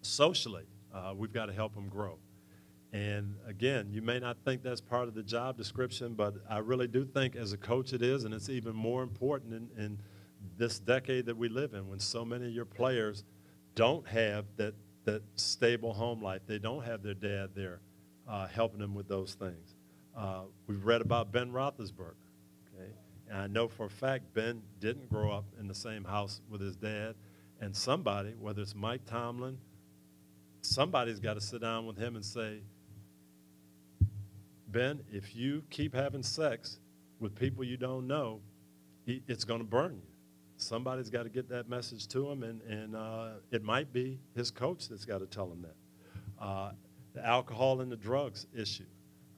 Socially, we've got to help them grow. And again, you may not think that's part of the job description, but I really do think as a coach it is, and it's even more important in this decade that we live in, when so many of your players don't have that stable home life. They don't have their dad there helping them with those things. We've read about Ben Roethlisberger, okay? And I know for a fact Ben didn't grow up in the same house with his dad, and somebody, whether it's Mike Tomlin, somebody's got to sit down with him and say, Ben, if you keep having sex with people you don't know, it's going to burn you. Somebody's got to get that message to him, and it might be his coach that's got to tell him that. The alcohol and the drugs issue.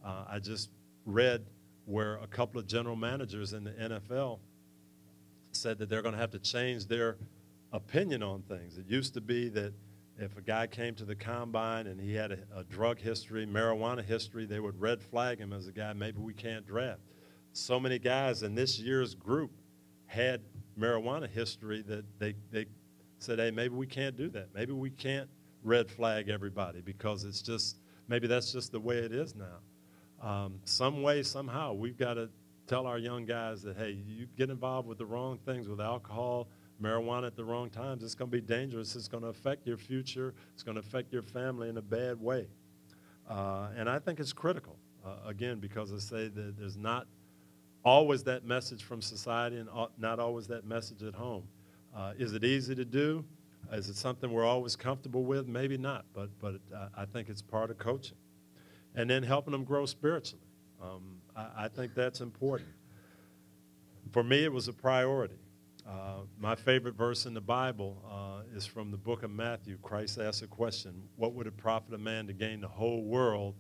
I just read where a couple of general managers in the NFL said that they're going to have to change their opinion on things. It used to be that if a guy came to the combine and he had a drug history, marijuana history, they would red flag him as a guy maybe we can't draft. So many guys in this year's group had marijuana history that they said, hey, maybe we can't do that. Maybe we can't red flag everybody because it's just, maybe that's just the way it is now. Some way, somehow, we've got to tell our young guys that, hey, you get involved with the wrong things, with alcohol, marijuana at the wrong times, it's going to be dangerous. It's going to affect your future. It's going to affect your family in a bad way. And I think it's critical, again, because I say that there's not always that message from society and not always that message at home. Is it easy to do? Is it something we're always comfortable with? Maybe not, but I think it's part of coaching. And then helping them grow spiritually. I think that's important. For me, it was a priority. My favorite verse in the Bible is from the book of Matthew. Christ asked a question, what would it profit a man to gain the whole world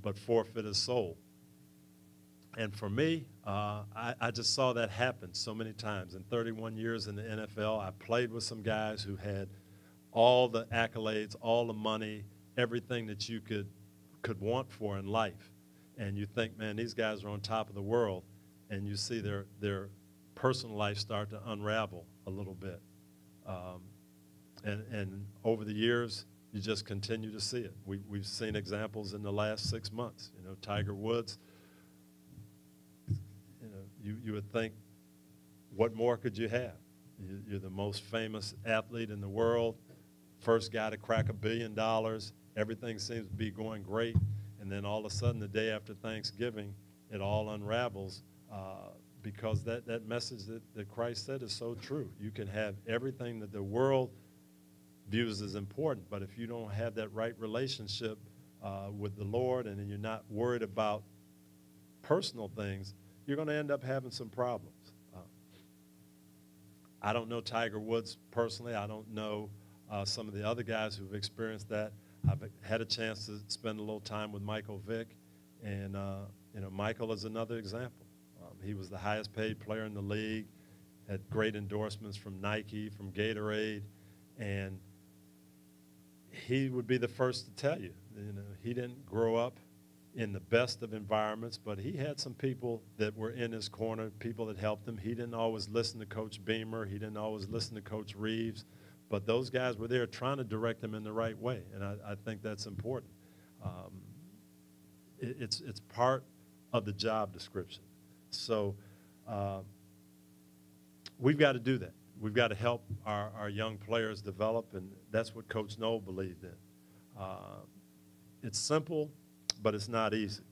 but forfeit his soul? And for me, I just saw that happen so many times. In 31 years in the NFL, I played with some guys who had all the accolades, all the money, everything that you could want for in life. And you think, man, these guys are on top of the world, and you see their personal life start to unravel a little bit. And over the years, you just continue to see it. We've seen examples in the last 6 months. You know, Tiger Woods, you would think, what more could you have? You're the most famous athlete in the world, first guy to crack $1 billion. Everything seems to be going great. And then all of a sudden, the day after Thanksgiving, it all unravels because that message that Christ said is so true. You can have everything that the world views as important, but if you don't have that right relationship with the Lord and you're not worried about personal things, you're going to end up having some problems. I don't know Tiger Woods personally. I don't know some of the other guys who've experienced that. I've had a chance to spend a little time with Michael Vick, and Michael is another example. He was the highest paid player in the league, had great endorsements from Nike, from Gatorade, and he would be the first to tell you, he didn't grow up in the best of environments, but he had some people that were in his corner, people that helped him. He didn't always listen to Coach Beamer. He didn't always listen to Coach Reeves, but those guys were there trying to direct him in the right way, and I think that's important. It's part of the job description. So we've got to do that. We've got to help our young players develop, and that's what Coach Noll believed in. It's simple, but it's not easy.